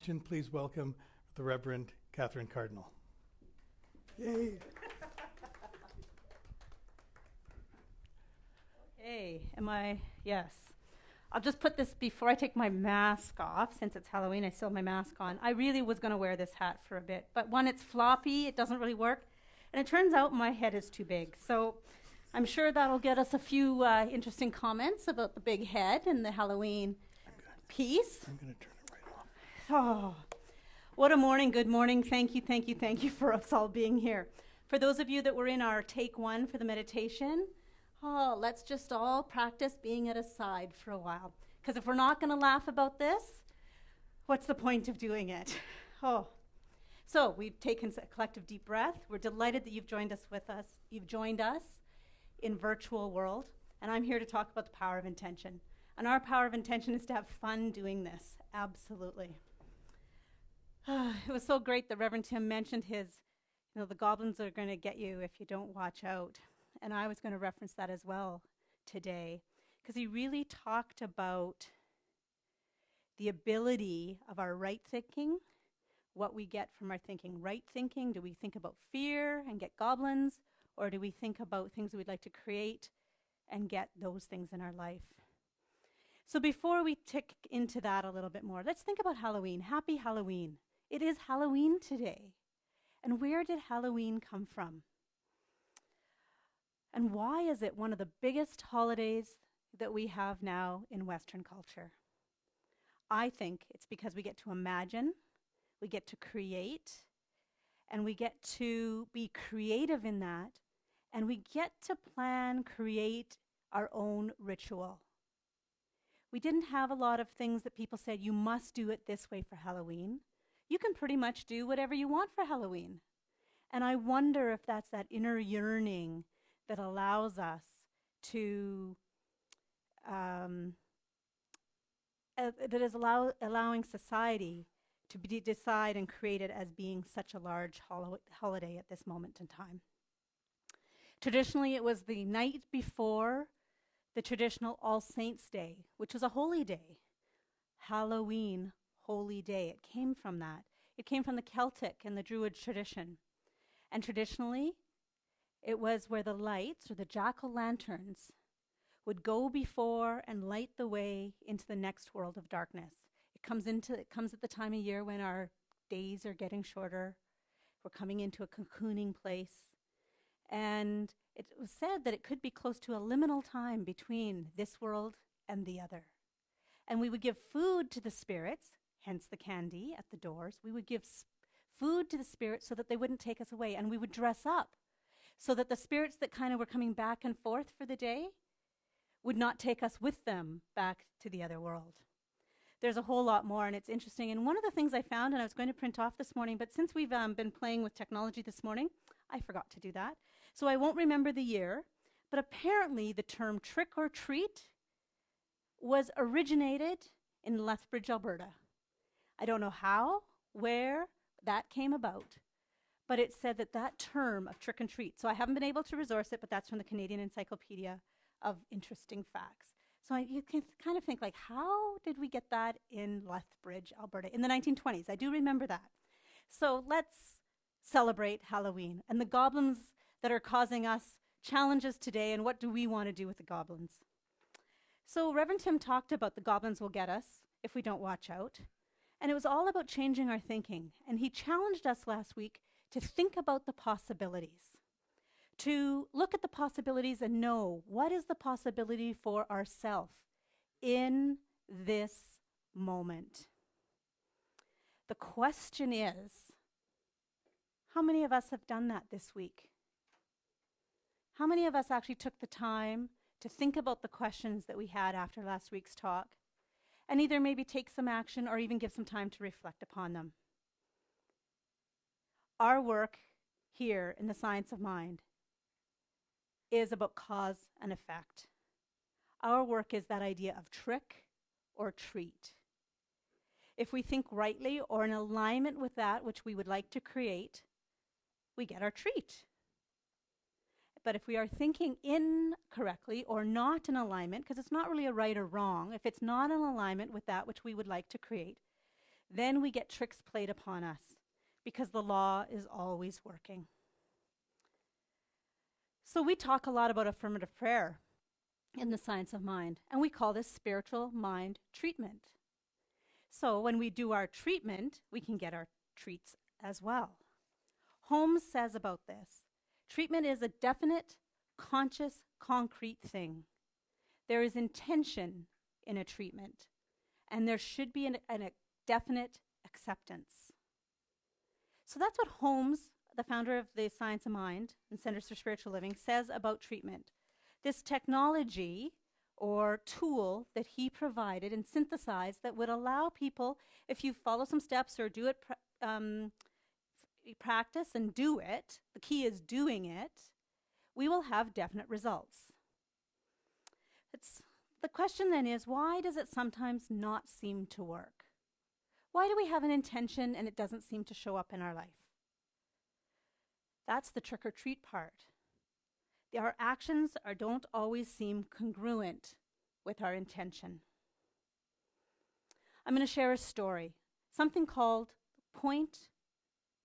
Please welcome the Reverend Kathryn Cardinal. Yay! Hey, yes. I'll just put this before I take my mask off. Since it's Halloween, I still have my mask on. I really was going to wear this hat for a bit, but when it's floppy, it doesn't really work. And it turns out my head is too big. So I'm sure that'll get us a few interesting comments about the big head and the Halloween piece. I'm going to turn it right off. Oh, what a morning. Good morning. Thank you for us all being here. For those of you that were in our take one for the meditation, let's just all practice being at a side for a while. Because if we're not going to laugh about this, what's the point of doing it? So we've taken a collective deep breath. We're delighted that you've joined us You've joined us in virtual world. And I'm here to talk about the power of intention. And our power of intention is to have fun doing this. Absolutely. It was so great that Reverend Tim mentioned the goblins are going to get you if you don't watch out. And I was going to reference that as well today, because he really talked about the ability of our right thinking, what we get from our thinking. Right thinking, do we think about fear and get goblins, or do we think about things that we'd like to create and get those things in our life? So before we tick into that a little bit more, let's think about Halloween. Happy Halloween. It is Halloween today. And where did Halloween come from? And why is it one of the biggest holidays that we have now in Western culture? I think it's because we get to imagine, we get to create, and we get to be creative in that, and we get to plan, create our own ritual. We didn't have a lot of things that people said, you must do it this way for Halloween. You can pretty much do whatever you want for Halloween. And I wonder if that's that inner yearning that allows us to, that is allowing society to decide and create it as being such a large holiday at this moment in time. Traditionally, it was the night before the traditional All Saints' Day, which was a holy day. Halloween, holy day. It came from that. It came from the Celtic and the Druid tradition. And traditionally, it was where the lights, or the jack-o'-lanterns, would go before and light the way into the next world of darkness. It comes at the time of year when our days are getting shorter. We're coming into a cocooning place. And it was said that it could be close to a liminal time between this world and the other. And we would give food to the spirits, hence the candy at the doors. We would give food to the spirits so that they wouldn't take us away. And we would dress up so that the spirits that kind of were coming back and forth for the day would not take us with them back to the other world. There's a whole lot more, and it's interesting. And one of the things I found, and I was going to print off this morning, but since we've been playing with technology this morning, I forgot to do that. So I won't remember the year, but apparently the term trick or treat was originated in Lethbridge, Alberta. I don't know how, where that came about, but it said that term of trick and treat, so I haven't been able to resource it, but that's from the Canadian Encyclopedia of Interesting Facts. So you can kind of think, like, how did we get that in Lethbridge, Alberta, in the 1920s? I do remember that. So let's celebrate Halloween and the goblins that are causing us challenges today, and what do we want to do with the goblins? So Reverend Tim talked about the goblins will get us if we don't watch out. And it was all about changing our thinking. And he challenged us last week to think about the possibilities, to look at the possibilities and know what is the possibility for ourselves in this moment. The question is, how many of us have done that this week? How many of us actually took the time to think about the questions that we had after last week's talk, and either maybe take some action or even give some time to reflect upon them? Our work here in the Science of Mind is about cause and effect. Our work is that idea of trick or treat. If we think rightly or in alignment with that which we would like to create, we get our treat. But if we are thinking incorrectly or not in alignment, because it's not really a right or wrong, if it's not in alignment with that which we would like to create, then we get tricks played upon us because the law is always working. So we talk a lot about affirmative prayer in the science of mind, and we call this spiritual mind treatment. So when we do our treatment, we can get our treats as well. Holmes says about this, treatment is a definite, conscious, concrete thing. There is intention in a treatment, and there should be a definite acceptance. So that's what Holmes, the founder of the Science of Mind and Centers for Spiritual Living, says about treatment. This technology or tool that he provided and synthesized that would allow people, if you follow some steps or do it, practice and do it, the key is doing it, we will have definite results. The question then is, why does it sometimes not seem to work? Why do we have an intention and it doesn't seem to show up in our life? That's the trick or treat part. Our actions don't always seem congruent with our intention. I'm going to share a story, something called point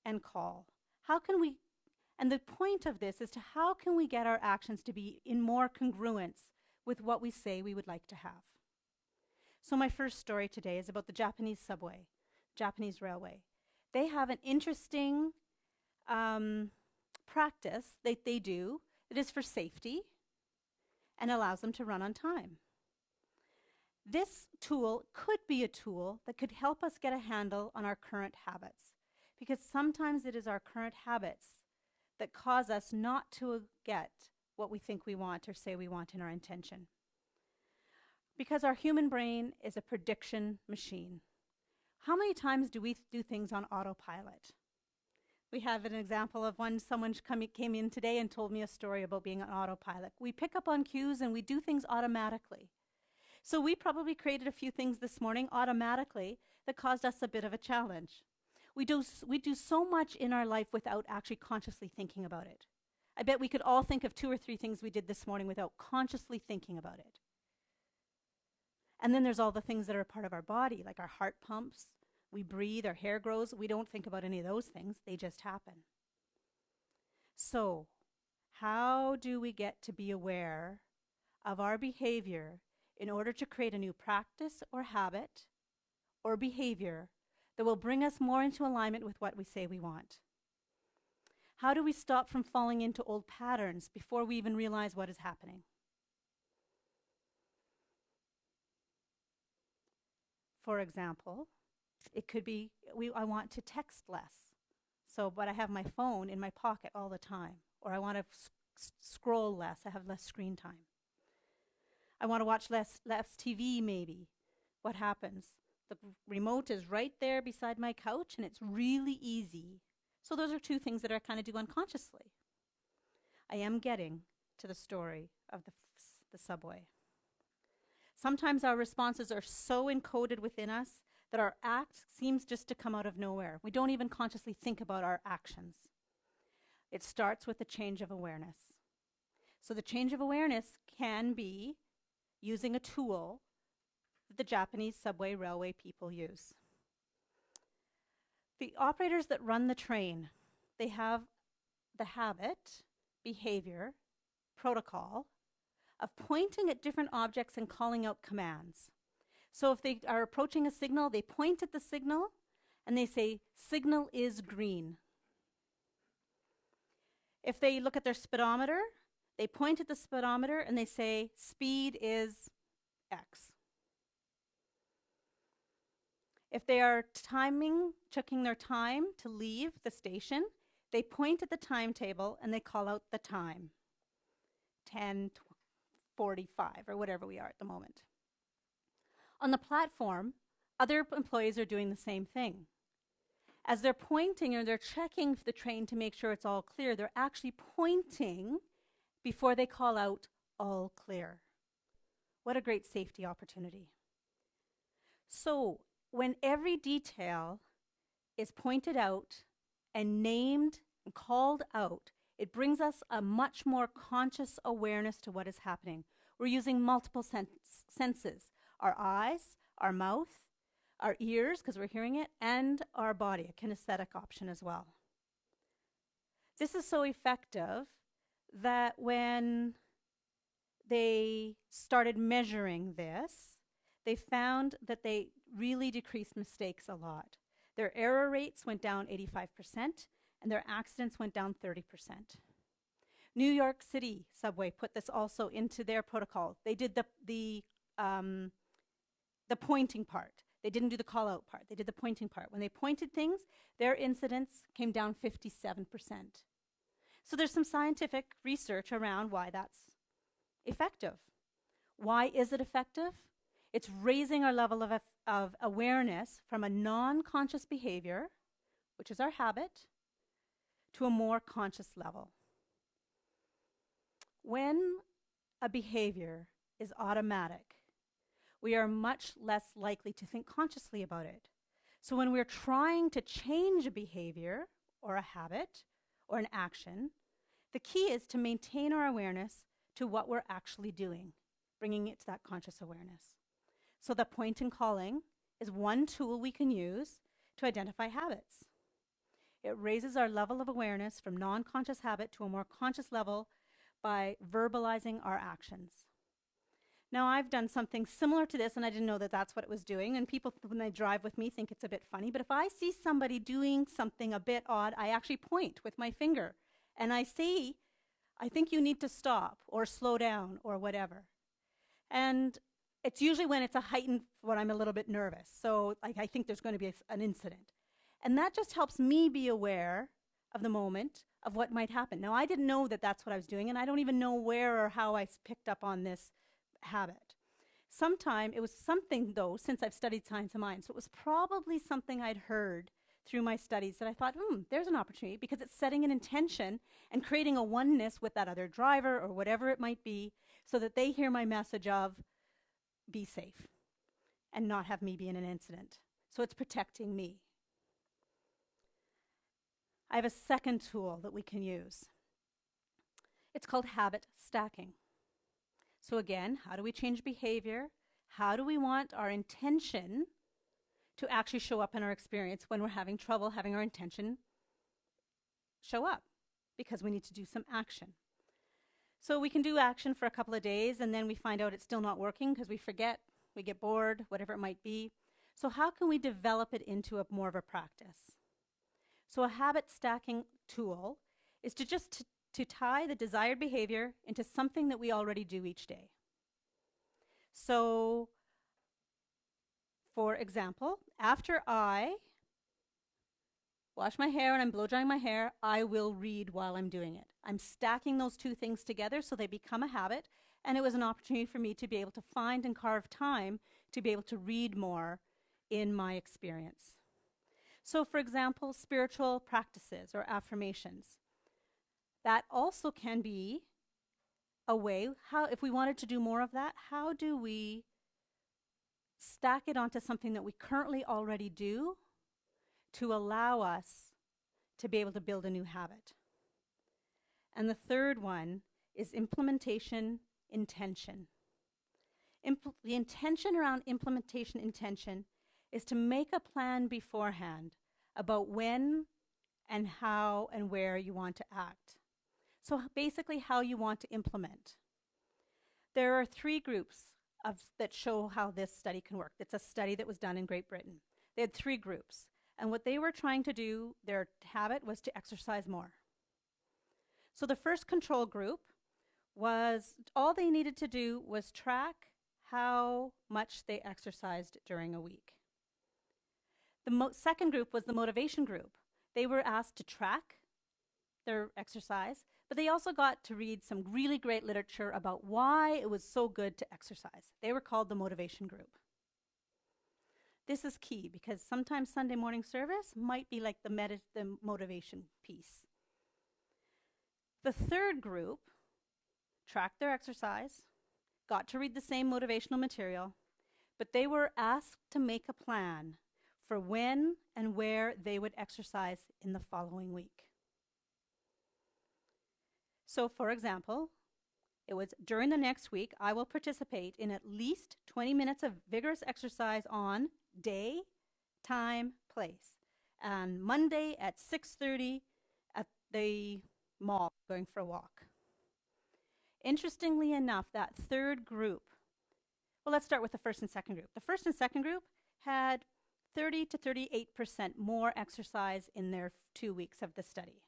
and call. And the point of this is to how can we get our actions to be in more congruence with what we say we would like to have. So my first story today is about the Japanese subway, Japanese railway. They have an interesting practice that they do that is for safety and allows them to run on time. This tool could be a tool that could help us get a handle on our current habits, because sometimes it is our current habits that cause us not to get what we think we want or say we want in our intention. Because our human brain is a prediction machine. How many times do we do things on autopilot? We have an example of someone came in today and told me a story about being on autopilot. We pick up on cues and we do things automatically. So we probably created a few things this morning automatically that caused us a bit of a challenge. We do so much in our life without actually consciously thinking about it. I bet we could all think of 2 or 3 things we did this morning without consciously thinking about it. And then there's all the things that are part of our body, like our heart pumps, we breathe, our hair grows. We don't think about any of those things. They just happen. So, how do we get to be aware of our behavior in order to create a new practice or habit or behavior that will bring us more into alignment with what we say we want? How do we stop from falling into old patterns before we even realize what is happening? For example, it could be I want to text less, but I have my phone in my pocket all the time, or I want to scroll less, I have less screen time. I want to watch less TV maybe. What happens? The remote is right there beside my couch and it's really easy. So those are 2 things that I kind of do unconsciously. I am getting to the story of the subway. Sometimes our responses are so encoded within us that our act seems just to come out of nowhere. We don't even consciously think about our actions. It starts with a change of awareness. So the change of awareness can be using a tool that the Japanese subway railway people use. The operators that run the train, they have the habit, behavior, protocol of pointing at different objects and calling out commands. So if they are approaching a signal, they point at the signal and they say, "Signal is green." If they look at their speedometer, they point at the speedometer and they say, "Speed is X." If they are checking their time to leave the station, they point at the timetable and they call out the time, 10:45 or whatever we are at the moment. On the platform, other employees are doing the same thing. As they're pointing or they're checking the train to make sure it's all clear, they're actually pointing before they call out all clear. What a great safety opportunity. So, when every detail is pointed out and named and called out, it brings us a much more conscious awareness to what is happening. We're using multiple senses, our eyes, our mouth, our ears, because we're hearing it, and our body, a kinesthetic option as well. This is so effective that when they started measuring this, they found that they really decreased mistakes a lot. Their error rates went down 85%, and their accidents went down 30%. New York City subway put this also into their protocol. They did the pointing part. They didn't do the call-out part. They did the pointing part. When they pointed things, their incidents came down 57%. So there's some scientific research around why that's effective. Why is it effective? It's raising our level of awareness from a non-conscious behavior, which is our habit, to a more conscious level. When a behavior is automatic, we are much less likely to think consciously about it. So when we're trying to change a behavior or a habit or an action, the key is to maintain our awareness to what we're actually doing, bringing it to that conscious awareness. So the point and calling is one tool we can use to identify habits. It raises our level of awareness from non-conscious habit to a more conscious level by verbalizing our actions. Now, I've done something similar to this, and I didn't know that that's what it was doing, and people, when they drive with me, think it's a bit funny, but if I see somebody doing something a bit odd, I actually point with my finger, and I say, I think you need to stop, or slow down, or whatever. And it's usually when it's a heightened, when I'm a little bit nervous, so I think there's going to be an incident. And that just helps me be aware of the moment of what might happen. Now, I didn't know that that's what I was doing, and I don't even know where or how I picked up on this habit. Sometime, it was something, though, since I've studied science of mind, so it was probably something I'd heard through my studies that I thought, there's an opportunity, because it's setting an intention and creating a oneness with that other driver or whatever it might be, so that they hear my message of be safe and not have me be in an incident. So it's protecting me. I have a second tool that we can use. It's called habit stacking. So again, how do we change behavior? How do we want our intention to actually show up in our experience when we're having trouble having our intention show up? Because we need to do some action. So we can do action for a couple of days, and then we find out it's still not working because we forget, we get bored, whatever it might be. So how can we develop it into more of a practice? So a habit stacking tool is to just to tie the desired behavior into something that we already do each day. So, for example, after I wash my hair and I'm blow drying my hair, I will read while I'm doing it. I'm stacking those two things together so they become a habit, and it was an opportunity for me to be able to find and carve time to be able to read more in my experience. So, for example, spiritual practices or affirmations. That also can be a way, if we wanted to do more of that, how do we stack it onto something that we currently already do to allow us to be able to build a new habit? And the third one is implementation intention. The intention around implementation intention is to make a plan beforehand about when and how and where you want to act. So basically how you want to implement. There are 3 groups that show how this study can work. It's a study that was done in Great Britain. They had 3 groups, and what they were trying to do, their habit was to exercise more. So the first control group was, all they needed to do was track how much they exercised during a week. The second group was the motivation group. They were asked to track their exercise, but they also got to read some really great literature about why it was so good to exercise. They were called the motivation group. This is key because sometimes Sunday morning service might be like the motivation piece. The third group tracked their exercise, got to read the same motivational material, but they were asked to make a plan for when and where they would exercise in the following week. So, for example, it was during the next week, I will participate in at least 20 minutes of vigorous exercise on day time, place. On Monday at 6:30 at the mall going for a walk. Interestingly enough, that third group, well, let's start with the first and second group. The first and second group had 30 to 38% more exercise in their 2 weeks of the study.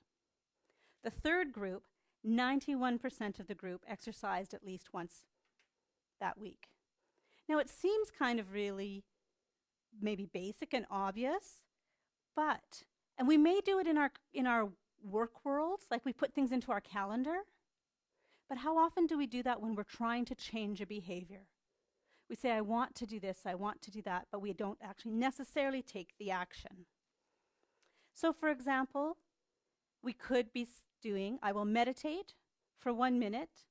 The third group, 91% of the group exercised at least once that week. Now, it seems kind of really maybe basic and obvious, but, and we may do it in our work worlds, like we put things into our calendar, but how often do we do that when we're trying to change a behavior? We say, I want to do this, I want to do that, but we don't actually necessarily take the action. So for example, we could be doing, I will meditate for 1 minute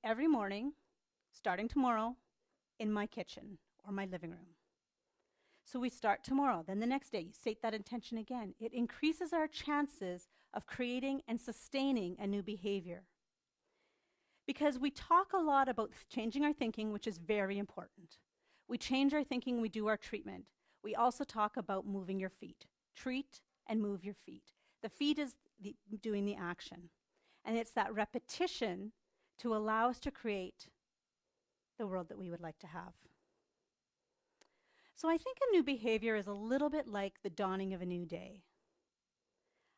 every morning, starting tomorrow, in my kitchen or my living room. So we start tomorrow, then the next day you state that intention again. It increases our chances of creating and sustaining a new behavior. Because we talk a lot about changing our thinking, which is very important. We change our thinking, we do our treatment. We also talk about moving your feet. Treat and move your feet. The feet is doing the action. And it's that repetition to allow us to create the world that we would like to have. So I think a new behavior is a little bit like the dawning of a new day.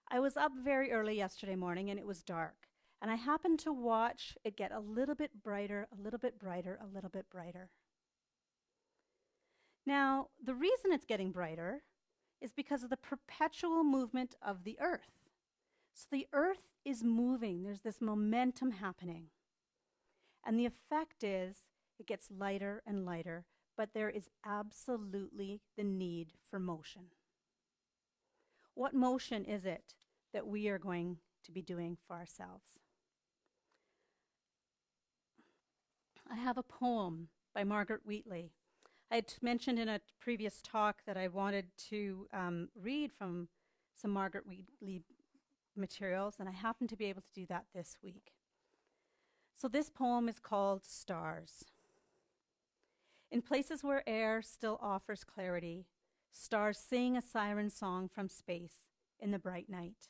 I was up very early yesterday morning and it was dark. And I happened to watch it get a little bit brighter, a little bit brighter, a little bit brighter. Now, the reason it's getting brighter is because of the perpetual movement of the earth. So the earth is moving. There's this momentum happening. And the effect is it gets lighter and lighter, but there is absolutely the need for motion. What motion is it that we are going to be doing for ourselves? I have a poem by Margaret Wheatley. I had mentioned in a previous talk that I wanted to read from some Margaret Wheatley materials, and I happened to be able to do that this week. So this poem is called Stars. In places where air still offers clarity, stars sing a siren song from space in the bright night.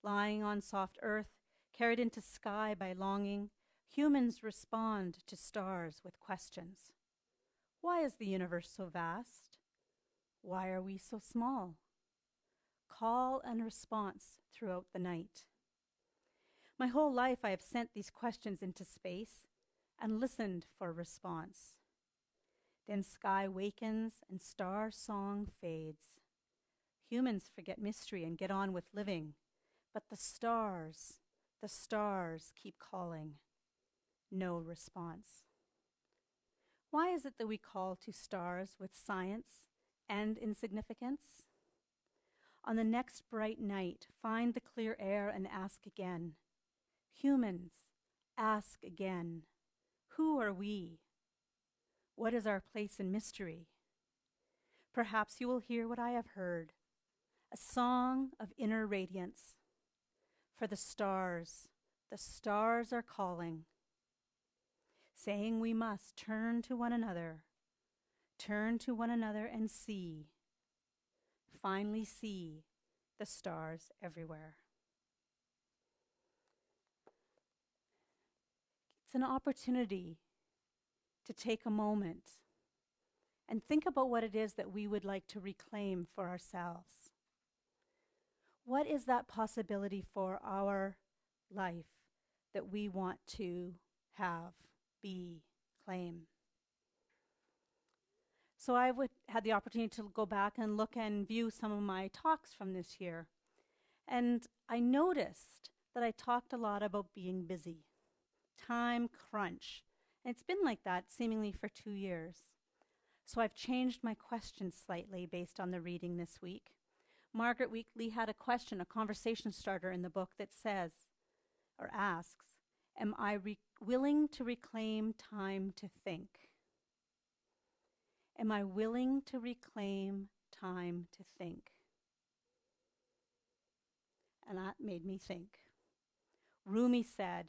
Lying on soft earth, carried into sky by longing, humans respond to stars with questions. Why is the universe so vast? Why are we so small? Call and response throughout the night. My whole life I have sent these questions into space and listened for response. Then sky wakens and star song fades. Humans forget mystery and get on with living, but the stars keep calling. No response. Why is it that we call to stars with science and insignificance? On the next bright night, find the clear air and ask again. Humans, ask again. Who are we? What is our place in mystery? Perhaps you will hear what I have heard, a song of inner radiance. For the stars are calling, saying we must turn to one another and see, finally see the stars everywhere. It's an opportunity to take a moment and think about what it is that we would like to reclaim for ourselves. What is that possibility for our life that we want to have, be, claim? So I had the opportunity to go back and look and view some of my talks from this year. And I noticed that I talked a lot about being busy, time crunch. And it's been like that seemingly for 2 years. So I've changed my question slightly based on the reading this week. Margaret Wheatley had a question, a conversation starter in the book that says, or asks, am I willing to reclaim time to think? Am I willing to reclaim time to think? And that made me think. Rumi said,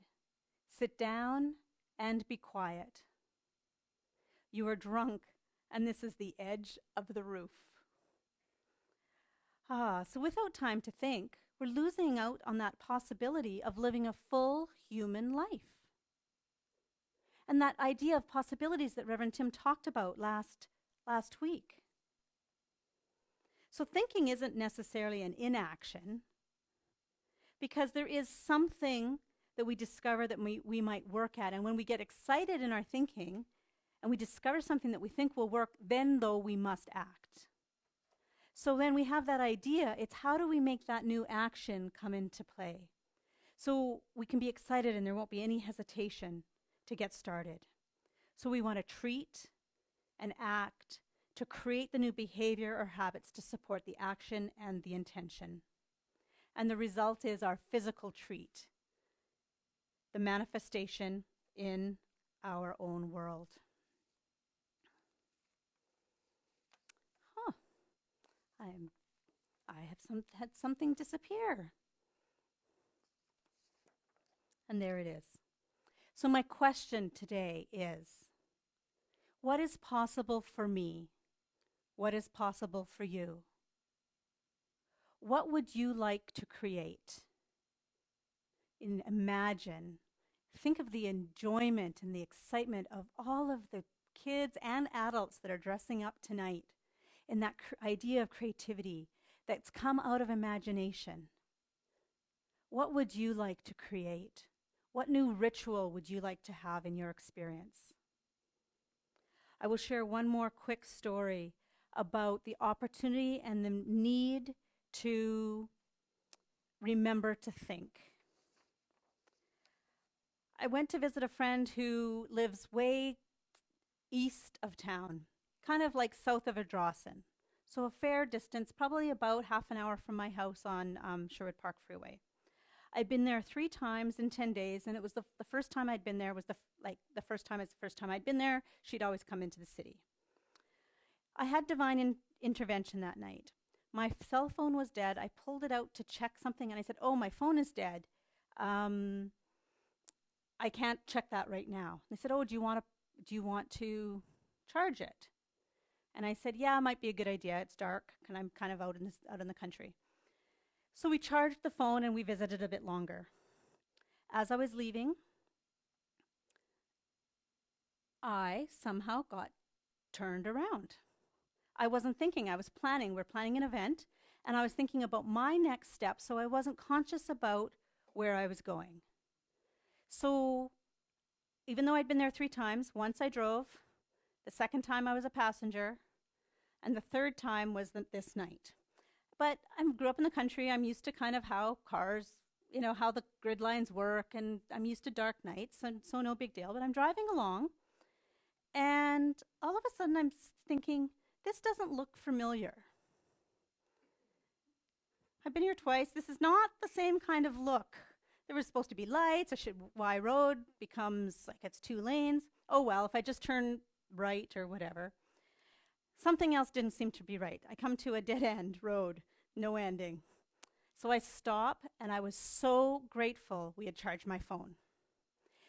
sit down and be quiet. You are drunk And this is the edge of the roof. So without time to think, we're losing out on that possibility of living a full human life. And that idea of possibilities that Reverend Tim talked about last week. So thinking isn't necessarily an inaction, because there is something that we discover that we might work at. And when we get excited in our thinking and we discover something that we think will work, then though we must act. So then we have that idea, it's how do we make that new action come into play? So we can be excited and there won't be any hesitation to get started. So we want to treat and act to create the new behavior or habits to support the action and the intention. And the result is our physical treat, the manifestation in our own world. I have had something disappear. And there it is. So my question today is, what is possible for me? What is possible for you? What would you like to create? Imagine, think of the enjoyment and the excitement of all of the kids and adults that are dressing up tonight in that idea of creativity that's come out of imagination. What would you like to create? What new ritual would you like to have in your experience? I will share one more quick story about the opportunity and the need to remember to think. I went to visit a friend who lives way east of town, kind of like south of Ardrossan. So a fair distance, probably about half an hour from my house on Sherwood Park Freeway. I'd been there 3 times in 10 days, and it was the first time I'd been there was the first time I'd been there. She'd always come into the city. I had divine intervention that night. My cell phone was dead. I pulled it out to check something, and I said, "Oh, my phone is dead. I can't check that right now." They said, "Oh, do you want to charge it?" And I said, "Yeah, it might be a good idea. It's dark, and I'm kind of out in the country." So we charged the phone and we visited a bit longer. As I was leaving, I somehow got turned around. I wasn't thinking, I was planning. We're planning an event, and I was thinking about my next step, so I wasn't conscious about where I was going. So even though I'd been there 3 times, once I drove, the second time I was a passenger, and the third time was this night. But I grew up in the country. I'm used to kind of how cars, how the grid lines work, and I'm used to dark nights, and so no big deal. But I'm driving along, and all of a sudden I'm thinking, this doesn't look familiar. I've been here twice. This is not the same kind of look. There was supposed to be lights. Y road becomes like it's 2 lanes. Oh well, if I just turn right or whatever. Something else didn't seem to be right. I come to a dead-end road, no ending. So I stop, and I was so grateful we had charged my phone.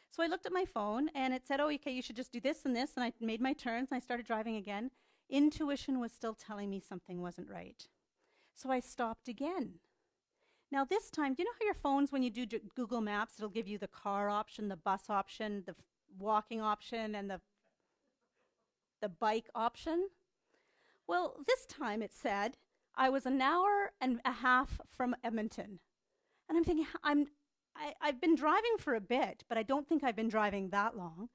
So I looked at my phone, and it said, "Oh, okay, you should just do this and this," and I made my turns, and I started driving again. Intuition was still telling me something wasn't right. So I stopped again. Now this time, do you know how your phones, when you do Google Maps, it'll give you the car option, the bus option, the walking option, and the bike option? Well, this time it said I was an hour and a half from Edmonton. And I'm thinking, I've been driving for a bit, but I don't think I've been driving that long.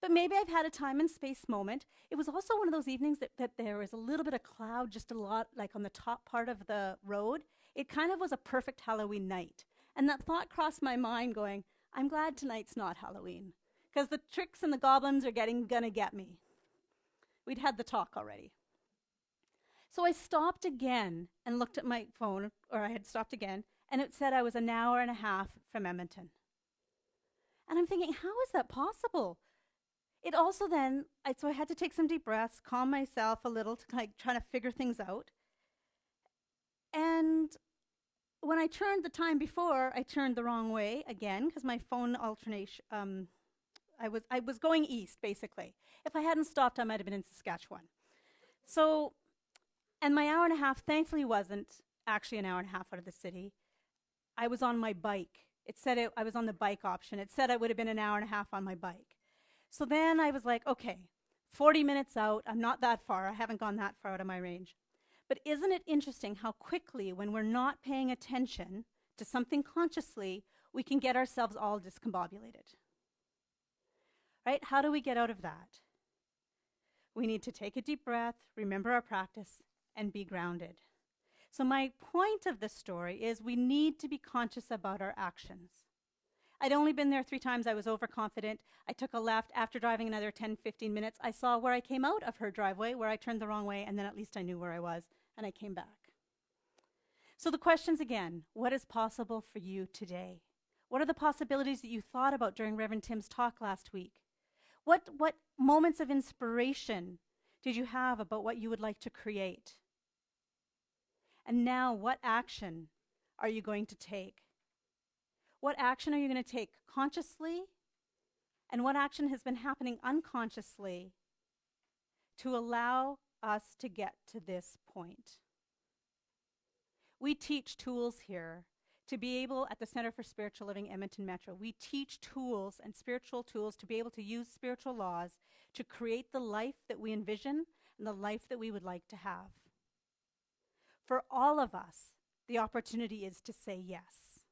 But maybe I've had a time and space moment. It was also one of those evenings that there was a little bit of cloud, just a lot, like on the top part of the road. It kind of was a perfect Halloween night. And that thought crossed my mind going, I'm glad tonight's not Halloween, because the tricks and the goblins are gonna get me. We'd had the talk already. So I stopped again and looked at my phone, or I had stopped again, and it said I was an hour and a half from Edmonton. And I'm thinking, how is that possible? It also then, so I had to take some deep breaths, calm myself a little to try to figure things out. And when I turned the time before, I turned the wrong way again, because my phone alternation, I was going east, basically. If I hadn't stopped, I might have been in Saskatchewan. So, and my hour and a half thankfully wasn't actually an hour and a half out of the city. I was on my bike. I was on the bike option. It said I would have been an hour and a half on my bike. So then I was like, okay, 40 minutes out. I'm not that far. I haven't gone that far out of my range. But isn't it interesting how quickly, when we're not paying attention to something consciously, we can get ourselves all discombobulated? Right? How do we get out of that? We need to take a deep breath, remember our practice, and be grounded. So my point of this story is we need to be conscious about our actions. I'd only been there 3 times. I was overconfident. I took a left. After driving another 10, 15 minutes, I saw where I came out of her driveway, where I turned the wrong way, and then at least I knew where I was, and I came back. So the questions again, what is possible for you today? What are the possibilities that you thought about during Reverend Tim's talk last week? What moments of inspiration did you have about what you would like to create? And now, what action are you going to take? What action are you going to take consciously? And what action has been happening unconsciously to allow us to get to this point? We teach tools here to be able, at the Center for Spiritual Living, Edmonton-Metro, we teach tools and spiritual tools to be able to use spiritual laws to create the life that we envision and the life that we would like to have. For all of us, the opportunity is to say yes.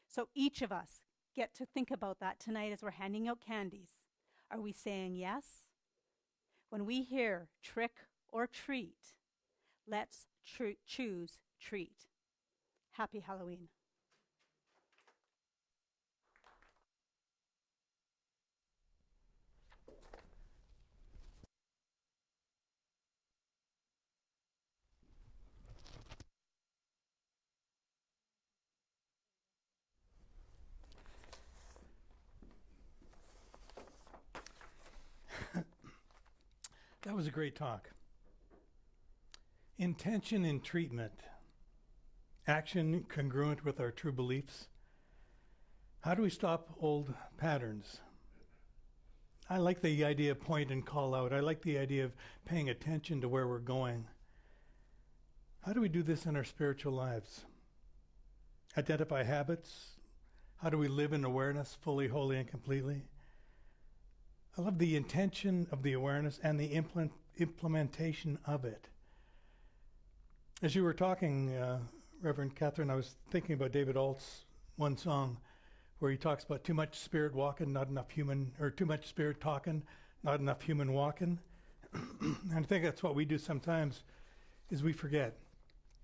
So each of us get to think about that tonight as we're handing out candies. Are we saying yes? When we hear trick or treat, let's choose treat. Happy Halloween. That was a great talk. Intention in treatment. Action congruent with our true beliefs. How do we stop old patterns? I like the idea of point and call out. I like the idea of paying attention to where we're going. How do we do this in our spiritual lives? Identify habits. How do we live in awareness fully, wholly, and completely? I love the intention of the awareness and the implementation of it. As you were talking, Reverend Kathryn, I was thinking about David Alt's one song where he talks about too much spirit walking, not enough human, or too much spirit talking, not enough human walking. And I think that's what we do sometimes, is we forget.